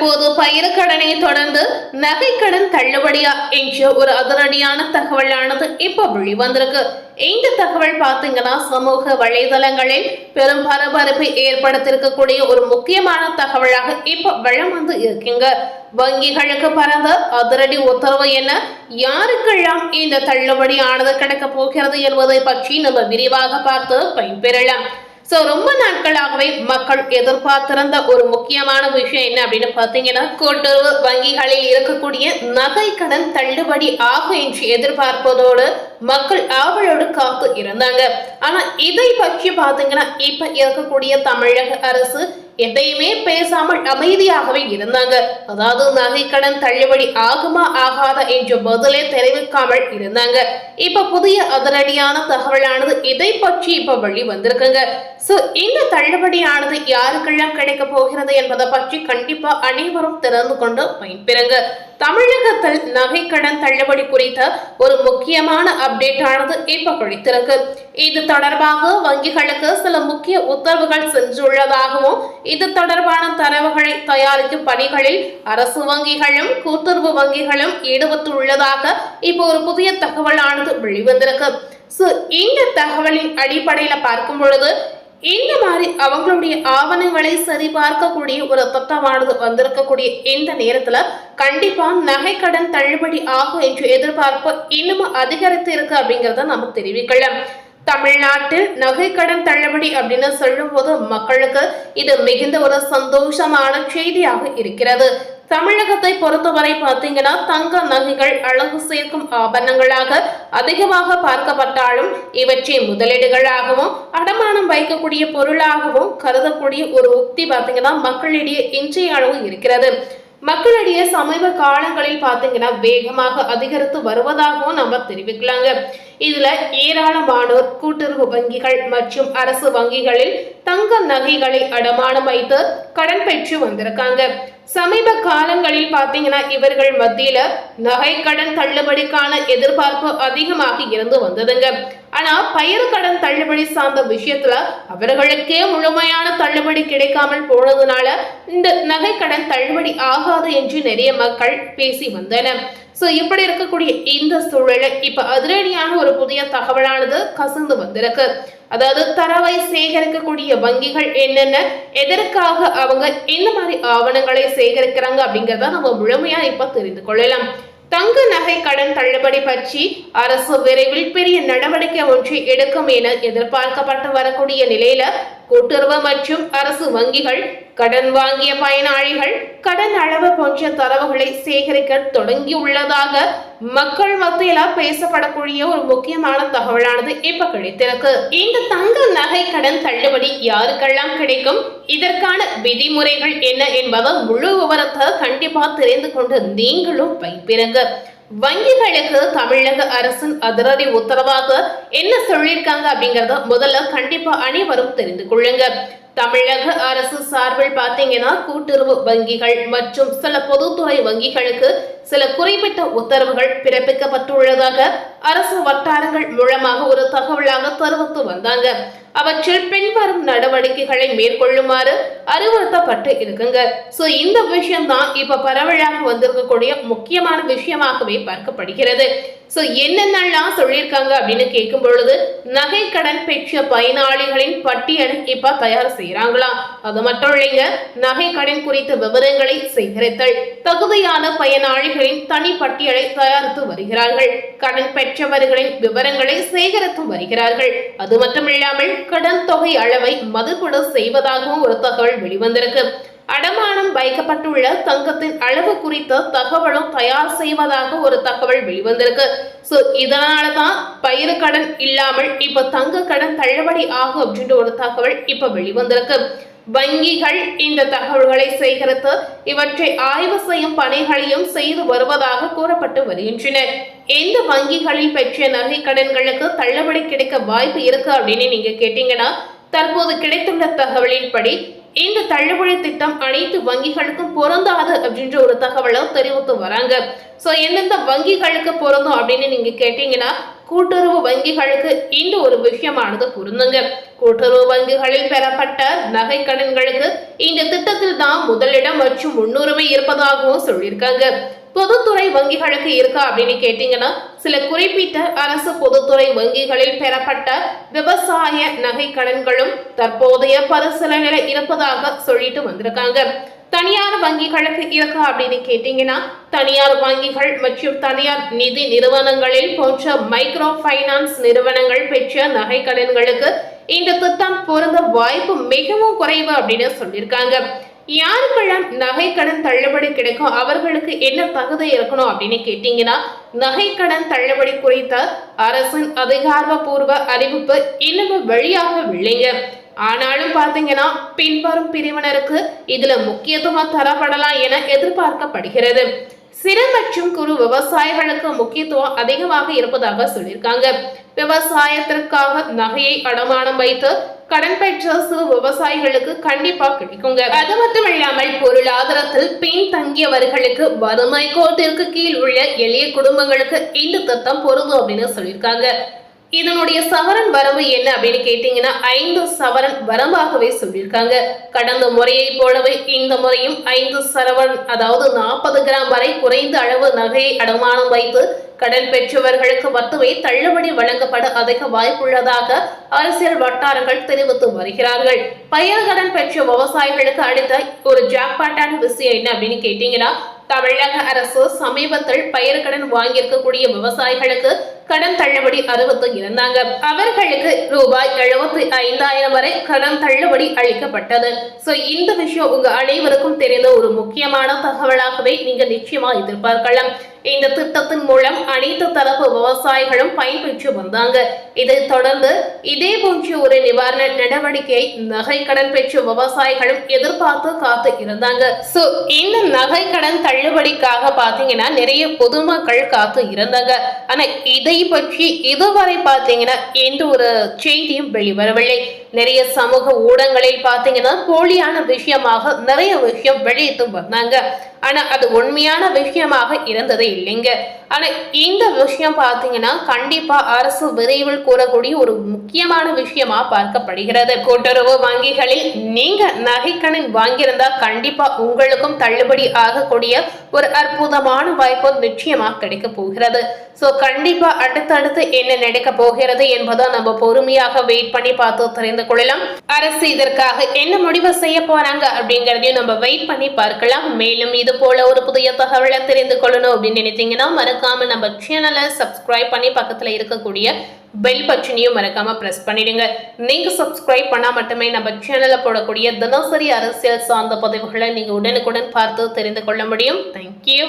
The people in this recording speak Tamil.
தற்போது பயிர்க்கடனை தொடர்ந்து நகைக்கடன் தள்ளுபடியா என்ற ஒரு அதிரடியான தகவலானது இப்ப வெளிவந்திருக்கு. இந்த தகவல் பாத்தீங்கன்னா சமூக வலைதளங்களில் பெரும் பரபரப்பை ஏற்படுத்தியிருக்கக்கூடிய ஒரு முக்கியமான தகவலாக இப்ப வளம் வந்து இருக்குங்க. வங்கிகளுக்கு பரந்த அதிரடி உத்தரவு என்ன, யாருக்கெல்லாம் இந்த தள்ளுபடி ஆனது கிடைக்க போகிறது என்பதை பற்றி நம்ம விரிவாக பார்த்து பயன்பெறலாம். ரொம்ப நாட்களாகவே மக்கள் எதிர்பார்த்திருந்த ஒரு முக்கியமான விஷயம் என்ன அப்படின்னு பாத்தீங்கன்னா, கூட்டுறவு வங்கிகளில் இருக்கக்கூடிய நகை கடன் தள்ளுபடி ஆகும் என்று எதிர்பார்ப்பதோடு மக்கள் ஆவலோடு காத்து இருந்தாங்க. ஆனா இதை பற்றி பாத்தீங்கன்னா இப்ப இருக்கக்கூடிய தமிழக அரசு எதையுமே பேசாமல் அமைதியாகவே இருந்தாங்க. அதாவது நகை கடன் தள்ளுபடி ஆகுமா ஆகாதா என்ற பதிலே தெரிவிக்காமல் இருந்தாங்க. இப்ப புதிய அதிரடியான தகவலானது இதை பற்றி இப்ப வெளி வந்திருக்குங்க. இந்த தள்ளுபடியானது யாருக்கெல்லாம் கிடைக்க போகிறது என்பதை பற்றி கண்டிப்பா அனைவரும் திறந்து கொண்டு பயன்பெறுங்க. தமிழகத்தில் நகை கடன் தள்ளுபடி குறித்த ஒரு முக்கியமான அப்டேட் ஆனது இப்ப கிடைத்திருக்கு. இது தொடர்பாக வங்கிகளுக்கு சில முக்கிய உத்தரவுகள் சென்றுள்ளதாகவும் இது தொடர்பான தரவுகளை தயாரிக்கும் பணிகளில் அரசு வங்கிகளும் கூட்டுறவு வங்கிகளும் ஈடுபட்டுள்ளதாக இப்போ ஒரு புதிய தகவலானது வெளிவந்திருக்கு. இந்த தகவலின் அடிப்படையில பார்க்கும் பொழுது இந்த மாதிரி அவங்களுடைய ஆவணங்களை சரிபார்க்கக்கூடிய ஒரு திட்டமானது வந்திருக்கக்கூடிய இந்த நேரத்துல கண்டிப்பா நகை கடன் தள்ளுபடி ஆகும் என்று எதிர்பார்ப்பு இன்னும் அதிகரித்து இருக்கு அப்படிங்கறத நம்ம தெரிவிக்கலாம். தமிழ்நாட்டில் நகை கடன் தள்ளுபடி அப்படின்னு சொல்லும் போது மக்களுக்கு இது மிகுந்த ஒரு சந்தோஷமான செய்தியாக இருக்கிறது. தமிழகத்தை பொறுத்தவரை பார்த்தீங்கன்னா தங்க நகைகள் அழகு சேர்க்கும் ஆபரணங்களாக அதிகமாக பார்க்கப்பட்டாலும் இவற்றை முதலீடுகளாகவும் அடமானம் வைக்கக்கூடிய பொருளாகவும் கருதக்கூடிய ஒரு உக்தி பார்த்தீங்கன்னா மக்களிடையே இன்றைய அளவு இருக்கிறது. மக்களிடையே சமீப காலங்களில் பார்த்தீங்கன்னா வேகமாக அதிகரித்து வருவதாகவும் நம்ம தெரிவிக்கலாங்க. இதுல ஏராளமானோர் கூட்டுறவு வங்கிகள் மற்றும் அரசு வங்கிகளில் தங்க நகைகளை அடமானம் வைத்து கடன் பெற்று வந்திருக்காங்க. சமீப காலங்களில் பாத்தீங்கன்னா இவர்கள் மத்தியில நகை கடன் தள்ளுபடிக்கான எதிர்பார்ப்பு அதிகமாக இருந்து வந்ததுங்க. ஆனா பயிர் கடன் தள்ளுபடி சார்ந்த விஷயத்துல அவர்களுக்கே முழுமையான தள்ளுபடி கிடைக்காமல் போனதுனால இந்த நகை கடன் தள்ளுபடி ஆகாது என்று நிறைய மக்கள் பேசி வந்தனர். இப்படி இருக்கக்கூடிய இந்த சூழல இப்ப அதிரடியான ஒரு புதிய தகவலானது கசந்து வந்திருக்கு. அதாவது தரவை சேகரிக்கக்கூடிய வங்கிகள் என்னென்ன, எதற்காக அவங்க இந்த மாதிரி ஆவணங்களை சேகரிக்கிறாங்க அப்படிங்கறத நம்ம முழுமையா இப்ப தெரிந்து கொள்ளலாம். தங்க நகை கடன் தள்ளுபடி பற்றி அரசு விரைவில் பெரிய நடவடிக்கை ஒன்றை எடுக்கும் என எதிர்பார்க்கப்பட்டு வரக்கூடிய நிலையில கூட்டுறவு மற்றும் அரசு வங்கிகள் கடன் வாங்கிய பயனாளிகள் கடன் அளவு போன்ற தரவுகளை சேகரிக்க தொடங்கியுள்ளதாக மக்கள் மத்தியில பேசப்படக்கூடிய ஒரு முக்கியமான தகவலானது இப்ப கிடைத்திருக்கு. இந்த தங்க நகை கடன் தள்ளுபடி யாருக்கெல்லாம் கிடைக்கும், இதற்கான விதிமுறைகள் என்ன என்பதை முழு விவரத்தை கண்டிப்பா தெரிந்து கொண்டு நீங்களும் பயன்பெறுங்க. வங்கிகளுக்கு தமிழக அரசின் அதிரடி உத்தரவாக என்ன சொல்லியிருக்காங்க அப்படிங்கறத முதல்ல கண்டிப்பா அனைவரும் தெரிந்து கொள்ளுங்க. தமிழக அரசு சார்பில் பாத்தீங்கன்னா கூட்டுறவு வங்கிகள் மற்றும் சில பொதுத்துறை வங்கிகளுக்கு சில குறிப்பிட்ட உத்தரவுகள் பிறப்பிக்கப்பட்டுள்ளதாக அரசு வட்டாரங்கள் மூலமாக ஒரு தகவலாக தெரிவித்து வந்தாங்க. அவற்றில் பின்வரும் நடவடிக்கைகளை மேற்கொள்ளுமாறு அறிவுறுத்தப்பட்டு இருக்குங்க. இந்த விஷயம் தான் இப்ப பரவலாக வந்திருக்கக்கூடிய முக்கியமான விஷயமாகவே பார்க்கப்படுகிறது. என்னென்னலாம் சொல்லியிருக்காங்க அப்படின்னு கேட்கும் பொழுது நகை கடன் பெற்ற பயனாளிகளின் பட்டியலை இப்ப தயார் செய்யறாங்களா. அது மட்டும் இல்லைங்க, நகை கடன் குறித்த விவரங்களை சேகரித்தல், தகுதியான பயனாளிகளின் தனி பட்டியலை தயாரித்து வருகிறார்கள். கடன் பெற்றவர்களின் விவரங்களை சேகரித்து வருகிறார்கள். அது மட்டுமில்லாமல் கடன் தொகை அளவை மதிப்பீடு செய்வதாகவும் ஒரு தகவல் வெளிவந்திருக்கு. அடமானம் வைக்கப்பட்டுள்ள தங்கத்தின் அளவு குறித்த தகவலும் தயார் செய்வதாக ஒரு தகவல் வெளிவந்திருக்கு. இதனாலதான் பயிர் கடன் இல்லாமல் இப்ப தங்க கடன் தள்ளுபடி ஆகும் அப்படின்ற ஒரு தகவல் இப்ப வெளிவந்திருக்கு. வங்கிகள் இந்த தகவல்களை சேகரித்து இவற்றை ஆய்வு செய்யும் பணிகளையும் செய்து வருவதாக கூறப்பட்டு வருகின்றன. எந்த வங்கிகளில் பெற்ற நகை கடன்களுக்கு தள்ளுபடி கிடைக்க வாய்ப்பு இருக்கு அப்படின்னு நீங்க கேட்டீங்கன்னா, தற்போது கிடைத்துள்ள தகவலின்படி இந்த தள்ளுபடி திட்டம் அனைத்து வங்கிகளுக்கும் பொருந்தாது அப்படின்ற ஒரு தகவலை தெரிவித்து வராங்க. எந்தெந்த வங்கிகளுக்கு பொருந்தும் அப்படின்னு நீங்க கேட்டீங்கன்னா, கூட்டுறவு வங்கிகளுக்கு இந்த ஒரு விஷயமானது பொருந்துங்க. கூட்டுறவு வங்கிகளில் பெறப்பட்ட நகை கடன்களுக்கு இந்த திட்டத்தில் தான் முதலிடம் மற்றும் முன்னுரிமை இருப்பதாகவும் சொல்லியிருக்காங்க. பொதுத்துறை வங்கிகளுக்கு இருக்கா அப்படின்னு கேட்டீங்கன்னா, சில குறிப்பிட்ட அரசு பொதுத்துறை வங்கிகளில் பெறப்பட்ட விவசாய நகை கடன்களும் தற்போதைய பரிசீலனையில இருப்பதாக சொல்லிட்டு வந்திருக்காங்க. தனியார் வங்கிகளுக்கு இருக்கா அப்படின்னு கேட்டீங்கன்னா, தனியார் வங்கிகள் மற்றும் தனியார் நிதி நிறுவனங்களில் போன்ற மைக்ரோ பைனான்ஸ் நிறுவனங்கள் பெற்ற நகை கடன்களுக்கு இந்த திட்டம் பொருந்த வாய்ப்பு மிகவும் குறைவு அப்படின்னு சொல்லியிருக்காங்க. யாருக்கெல்லாம் நகை கடன் தள்ளுபடி கிடைக்கும், அவர்களுக்கு என்ன தகுதி இருக்கணும் அப்படின்னு கேட்டீங்கன்னா, நகை கடன் தள்ளுபடி குறித்த அரசின் அதிகாரப்பூர்வ அறிவிப்பு இன்னும் வெளியாகவில்லைங்க. ஆனாலும் பாத்தீங்கன்னா, பின்வரும் பிரிவினருக்கு இதுல முக்கியத்துவம் தரப்படலாம் என எதிர்பார்க்கப்படுகிறது. சிறு மற்றும் குறு விவசாயிகளுக்கு முக்கியத்துவம் அதிகமாக இருப்பதாக சொல்லியிருக்காங்க. விவசாயத்திற்காக நகையை அடமானம் வைத்து கடன் பெற்ற சிறு விவசாயிகளுக்கு கண்டிப்பா கிடைக்குங்க. அது மட்டும் இல்லாமல் பொருளாதாரத்தில் பின்தங்கியவர்களுக்கு, வறுமை கோட்டிற்கு கீழ் உள்ள எளிய குடும்பங்களுக்கு இந்த திட்டம் பொருந்தும் அப்படின்னு சொல்லியிருக்காங்க. இதனுடைய சவரன் வரம்பு என்ன அப்படின்னு கேட்டீங்கன்னா, 5 சவரன் வரம்பாகவே சொல்லியிருக்காங்க. கடந்த முறையை போலவே இந்த முறையும் 5 சவரன், அதாவது 40 கிராம் வரை குறைந்த அளவு நகையை அடமானம் வைத்து கடன் பெற்றவர்களுக்கு மட்டுமே தள்ளுபடி வழங்கப்பட அதிக வாய்ப்புள்ளதாக அரசியல் வட்டாரங்கள் தெரிவித்து வருகிறார்கள். பயிர் கடன் பெற்ற விவசாயிகளுக்கு அடுத்த ஒரு ஜாக்பாட்டான விஷயம் என்ன அப்படின்னு கேட்டீங்கன்னா, தமிழக அரசு சமீபத்தில் பயிர் கடன் வாங்கியிருக்கக்கூடிய விவசாயிகளுக்கு கடன் தள்ளுபடி அறிவித்து இருந்தாங்க. அவர்களுக்கு ரூபாய் 75,000 வரை கடன் தள்ளுபடி அளிக்கப்பட்டது. சோ இந்த விஷயம் உங்க அனைவருக்கும் தெரிந்த ஒரு முக்கியமான தகவலாகவே நீங்க நிச்சயமா எதிர்பார்க்கலாம். இந்த திட்டத்தின் மூலம் அனைத்து தரப்பு விவசாயிகளும் பயன்பெற்று வந்தாங்க. இதை தொடர்ந்து இதே போன்ற ஒரு நிவாரண நடவடிக்கையை நகை கடன் பெற்ற விவசாயிகளும் எதிர்பார்த்து காத்து இருந்தாங்க. சோ இந்த நகை கடன் தள்ளுபடிக்காக பாத்தீங்கன்னா நிறைய பொதுமக்கள் காத்து இருந்தாங்க. ஆனா இதை பற்றி இதுவரை பாத்தீங்கன்னா எந்த ஒரு செய்தியும் வெளிவரவில்லை. நிறைய சமூக ஊடகங்களில் பாத்தீங்கன்னா போலியான விஷயமாக நிறைய விஷயம் வெளியிட்டு வந்தாங்க. ஆனா அது உண்மையான விஷயமாக இருந்ததே இல்லைங்க. ஆனா இந்த விஷயம் பாத்தீங்கன்னா கண்டிப்பா அரசு விரைவில் கூறக்கூடிய ஒரு முக்கியமான விஷயமா பார்க்கப்படுகிறது. கூட்டுறவு வங்கிகளில் நீங்க நகை கடன் வாங்கியிருந்தா கண்டிப்பா உங்களுக்கும் தள்ளுபடி ஆகக்கூடிய ஒரு அற்புதமான வாய்ப்பு நிச்சயமா கிடைக்க போகிறது. சோ கண்டிப்பா அடுத்தடுத்து என்ன நடக்க போகிறது என்பதை நம்ம பொறுமையாக வெயிட் பண்ணி பார்த்து தெரிந்து கொள்ளலாம். அரசு இதற்காக என்ன முடிவு செய்ய போறாங்க அப்படிங்கறதையும் நம்ம வெயிட் பண்ணி பார்க்கலாம். மேலும் இது போல ஒரு புதிய தகவலை தெரிந்து கொள்ளணும் அப்படின்னு நினைத்தீங்கன்னா மறக்காம நம்ம சேனலை சப்ஸ்கிரைப் பண்ணி பக்கத்துல இருக்கக்கூடிய பெல் பட்டனையும் மறக்காம பிரஸ் பண்ணிடுங்க. நீங்க சப்ஸ்கிரைப் பண்ணா மட்டுமே நம்ம சேனல்ல போடக்கூடிய தினசரி அரசியல் சார்ந்த பதிவுகளை நீங்க உடனுக்குடன் பார்த்து தெரிந்து கொள்ள முடியும். தேங்க்யூ.